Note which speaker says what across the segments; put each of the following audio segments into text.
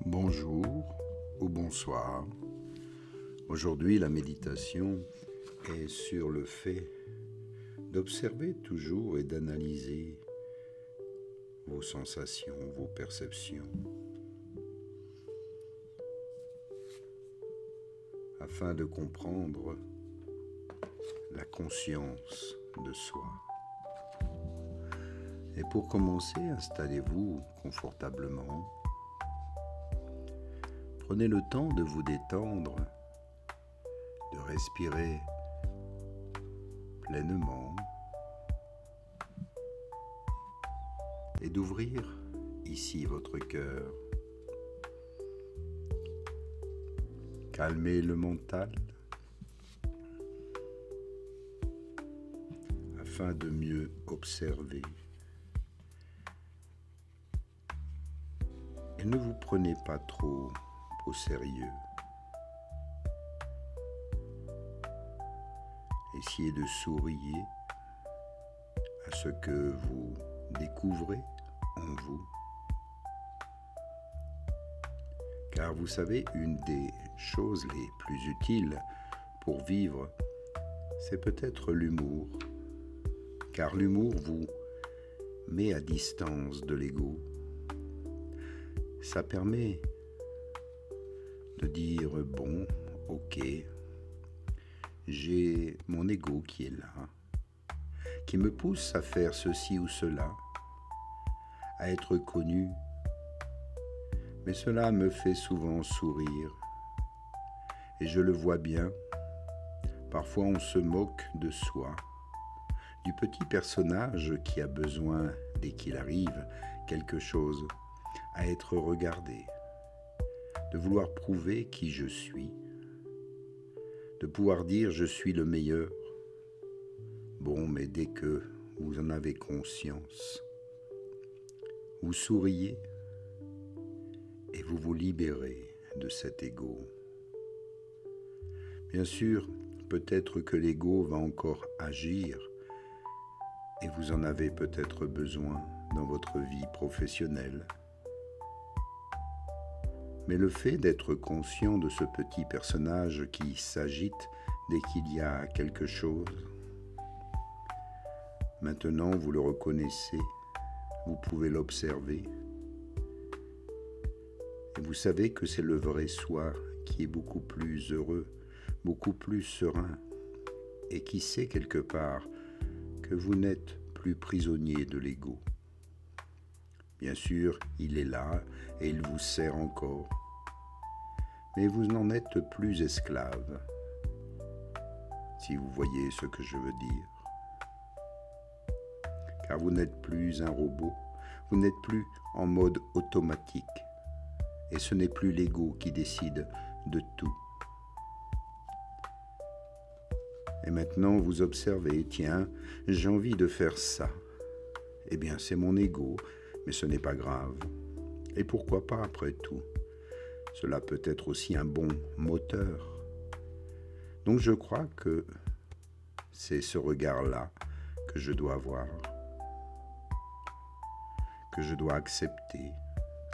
Speaker 1: Bonjour ou bonsoir. Aujourd'hui, la méditation est sur le fait d'observer toujours et d'analyser vos sensations, vos perceptions, afin de comprendre la conscience de soi. Et pour commencer, installez-vous confortablement. Prenez le temps de vous détendre, de respirer pleinement et d'ouvrir ici votre cœur. Calmez le mental afin de mieux observer. Et ne vous prenez pas trop au sérieux. Essayez de sourire à ce que vous découvrez en vous. Car vous savez, une des choses les plus utiles pour vivre, c'est peut-être l'humour. Car l'humour vous met à distance de l'ego. Ça permet de dire, bon, ok, j'ai mon ego qui est là, qui me pousse à faire ceci ou cela, à être connu, mais cela me fait souvent sourire, et je le vois bien, parfois on se moque de soi, du petit personnage qui a besoin, dès qu'il arrive quelque chose, à être regardé, de vouloir prouver qui je suis, de pouvoir dire je suis le meilleur. Bon, mais dès que vous en avez conscience, vous souriez et vous vous libérez de cet ego. Bien sûr, peut-être que l'ego va encore agir et vous en avez peut-être besoin dans votre vie professionnelle. Mais le fait d'être conscient de ce petit personnage qui s'agite dès qu'il y a quelque chose, maintenant vous le reconnaissez, vous pouvez l'observer, et vous savez que c'est le vrai soi qui est beaucoup plus heureux, beaucoup plus serein, et qui sait quelque part que vous n'êtes plus prisonnier de l'ego. Bien sûr, il est là et il vous sert encore, mais vous n'en êtes plus esclave, si vous voyez ce que je veux dire. Car vous n'êtes plus un robot, vous n'êtes plus en mode automatique, et ce n'est plus l'ego qui décide de tout. Et maintenant vous observez, tiens, j'ai envie de faire ça. Eh bien c'est mon ego, mais ce n'est pas grave. Et pourquoi pas après tout? Cela peut être aussi un bon moteur. Donc je crois que c'est ce regard-là que je dois avoir, que je dois accepter.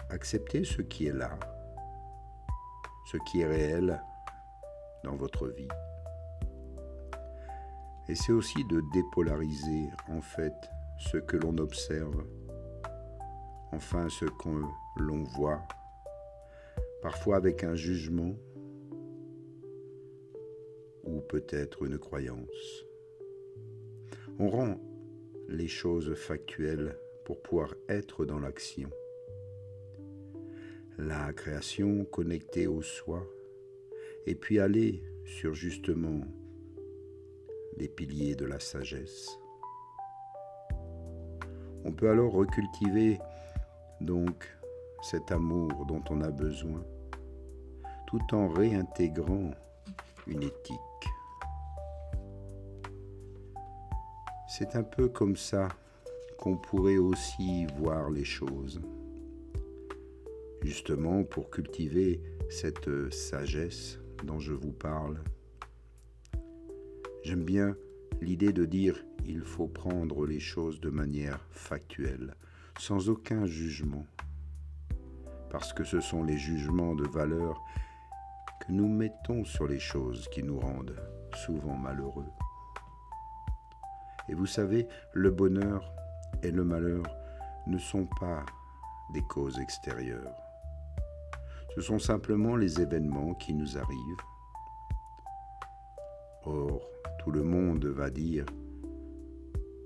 Speaker 1: Accepter ce qui est là, ce qui est réel dans votre vie. Et c'est aussi de dépolariser en fait ce que l'on observe, enfin ce que l'on voit, parfois avec un jugement ou peut-être une croyance. On rend les choses factuelles pour pouvoir être dans l'action. La création connectée au soi, et puis aller sur justement les piliers de la sagesse. On peut alors recultiver donc cet amour dont on a besoin, tout en réintégrant une éthique. C'est un peu comme ça qu'on pourrait aussi voir les choses, justement pour cultiver cette sagesse dont je vous parle. J'aime bien l'idée de dire il faut prendre les choses de manière factuelle, sans aucun jugement, parce que ce sont les jugements de valeur que nous mettons sur les choses qui nous rendent souvent malheureux. Et vous savez, le bonheur et le malheur ne sont pas des causes extérieures. Ce sont simplement les événements qui nous arrivent. Or, tout le monde va dire,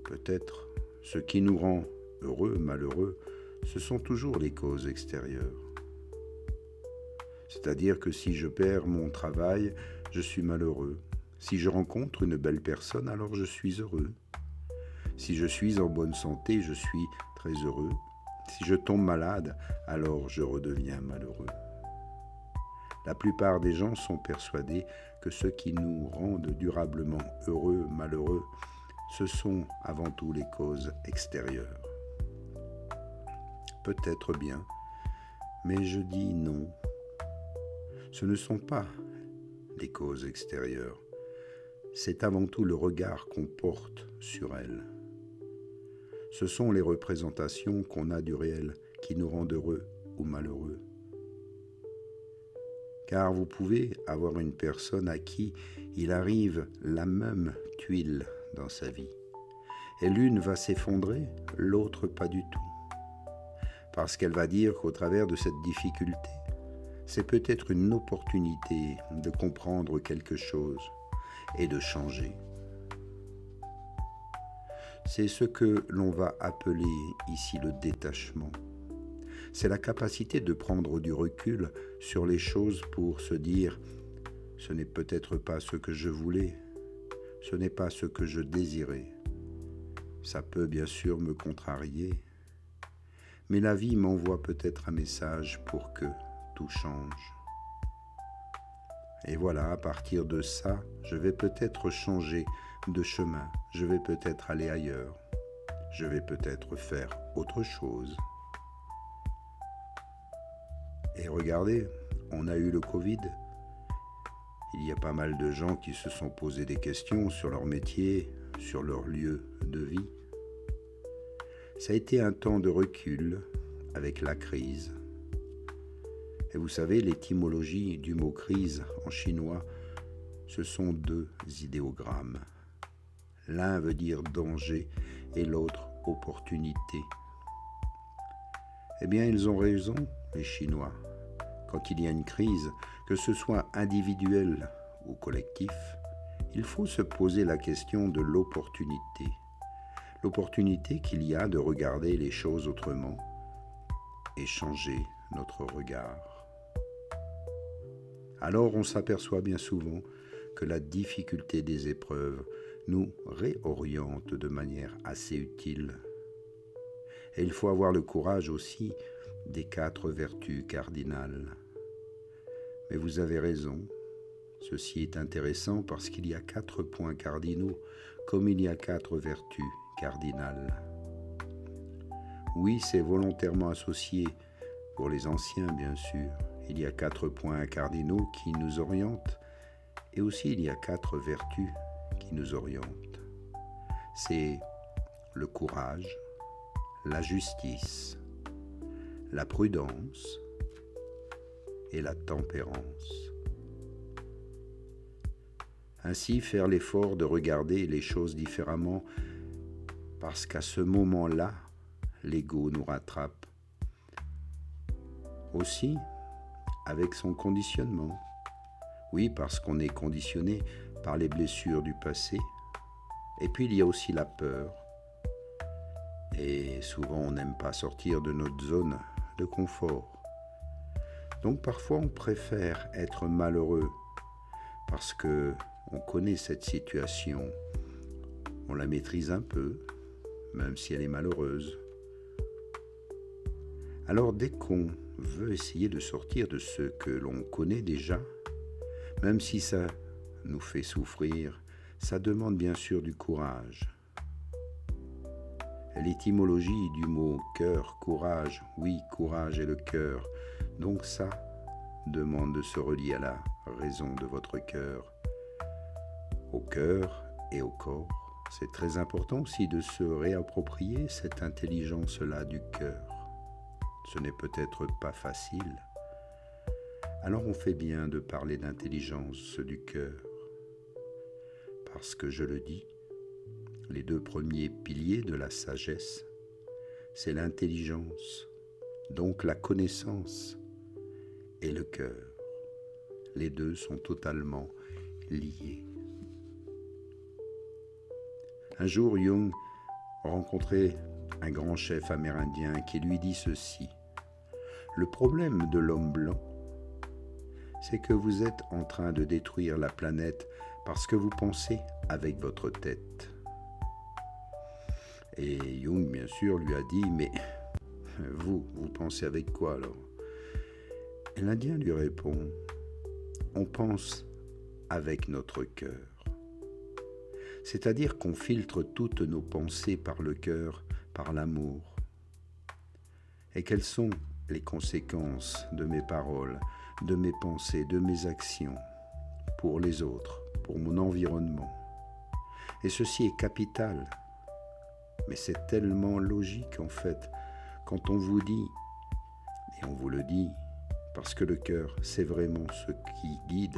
Speaker 1: peut-être, ce qui nous rend heureux, malheureux, ce sont toujours les causes extérieures. C'est-à-dire que si je perds mon travail, je suis malheureux. Si je rencontre une belle personne, alors je suis heureux. Si je suis en bonne santé, je suis très heureux. Si je tombe malade, alors je redeviens malheureux. La plupart des gens sont persuadés que ce qui nous rend durablement heureux, malheureux, ce sont avant tout les causes extérieures. Peut-être bien, mais je dis non. Ce ne sont pas les causes extérieures. C'est avant tout le regard qu'on porte sur elles. Ce sont les représentations qu'on a du réel qui nous rendent heureux ou malheureux. Car vous pouvez avoir une personne à qui il arrive la même tuile dans sa vie. Et l'une va s'effondrer, l'autre pas du tout. Parce qu'elle va dire qu'au travers de cette difficulté, c'est peut-être une opportunité de comprendre quelque chose et de changer. C'est ce que l'on va appeler ici le détachement. C'est la capacité de prendre du recul sur les choses pour se dire « ce n'est peut-être pas ce que je voulais, ce n'est pas ce que je désirais. Ça peut bien sûr me contrarier, mais la vie m'envoie peut-être un message pour que tout change. Et voilà, à partir de ça, je vais peut-être changer de chemin, je vais peut-être aller ailleurs, je vais peut-être faire autre chose. » Et regardez, on a eu le Covid. Il y a pas mal de gens qui se sont posé des questions sur leur métier, sur leur lieu de vie. Ça a été un temps de recul avec la crise. Et vous savez, l'étymologie du mot crise en chinois, ce sont deux idéogrammes. L'un veut dire danger et l'autre opportunité. Eh bien, ils ont raison, les Chinois. Quand il y a une crise, que ce soit individuelle ou collectif, il faut se poser la question de l'opportunité. L'opportunité qu'il y a de regarder les choses autrement et changer notre regard. Alors on s'aperçoit bien souvent que la difficulté des épreuves nous réoriente de manière assez utile. Et il faut avoir le courage aussi des 4 vertus cardinales. Mais vous avez raison, ceci est intéressant parce qu'il y a 4 points cardinaux, comme il y a 4 vertus cardinales. Oui, c'est volontairement associé pour les anciens, bien sûr. Il y a 4 points cardinaux qui nous orientent, et aussi il y a 4 vertus qui nous orientent. C'est le courage, la justice, la prudence et la tempérance. Ainsi, faire l'effort de regarder les choses différemment, parce qu'à ce moment-là, l'ego nous rattrape. Aussi, avec son conditionnement. Oui, parce qu'on est conditionné par les blessures du passé. Et puis, il y a aussi la peur. Et souvent, on n'aime pas sortir de notre zone de confort. Donc, parfois, on préfère être malheureux parce que on connaît cette situation. On la maîtrise un peu, même si elle est malheureuse. Alors, dès qu'on veut essayer de sortir de ce que l'on connaît déjà, même si ça nous fait souffrir, ça demande bien sûr du courage. L'étymologie du mot cœur, courage, oui, courage est le cœur. Donc ça demande de se relier à la raison de votre cœur, au cœur et au corps. C'est très important aussi de se réapproprier cette intelligence-là du cœur. ce n'est peut-être pas facile. Alors on fait bien de parler d'intelligence du cœur. Parce que je le dis, les deux premiers piliers de la sagesse, c'est l'intelligence, donc la connaissance, et le cœur. Les deux sont totalement liés. Un jour, Jung rencontrait un grand chef amérindien qui lui dit ceci: « Le problème de l'homme blanc, c'est que vous êtes en train de détruire la planète parce que vous pensez avec votre tête. » Et Jung, bien sûr, lui a dit « Mais vous pensez avec quoi alors ?» Et l'Indien lui répond « On pense avec notre cœur. » C'est-à-dire qu'on filtre toutes nos pensées par le cœur, par l'amour. Et quelles sont les conséquences de mes paroles, de mes pensées, de mes actions pour les autres, pour mon environnement? Et ceci est capital. Mais c'est tellement logique en fait, quand on vous dit, et on vous le dit, parce que le cœur, c'est vraiment ce qui guide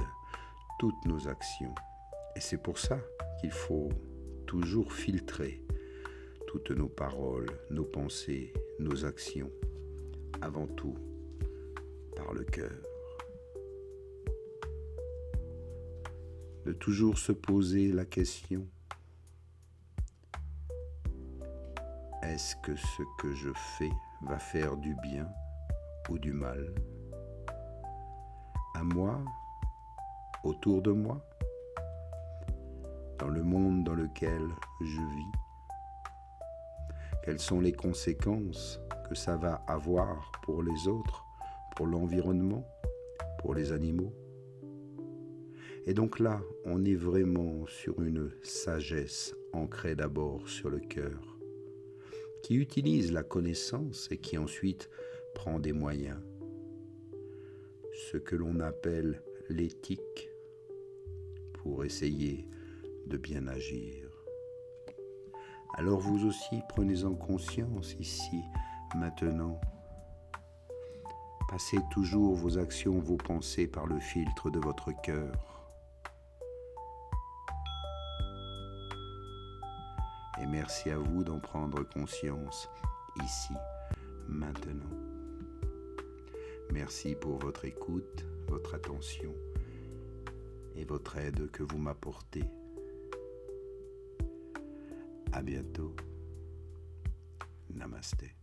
Speaker 1: toutes nos actions. Et c'est pour ça qu'il faut toujours filtrer toutes nos paroles, nos pensées, nos actions, avant tout par le cœur. De toujours se poser la question: est-ce que ce que je fais va faire du bien ou du mal? À moi, autour de moi, dans le monde dans lequel je vis? Quelles sont les conséquences que ça va avoir pour les autres, pour l'environnement, pour les animaux? Et donc là, on est vraiment sur une sagesse ancrée d'abord sur le cœur, qui utilise la connaissance et qui ensuite prend des moyens. Ce que l'on appelle l'éthique, pour essayer de bien agir. Alors vous aussi, prenez-en conscience ici, maintenant. Passez toujours vos actions, vos pensées par le filtre de votre cœur. Et merci à vous d'en prendre conscience ici, maintenant. Merci pour votre écoute, votre attention et votre aide que vous m'apportez. À bientôt. Namasté.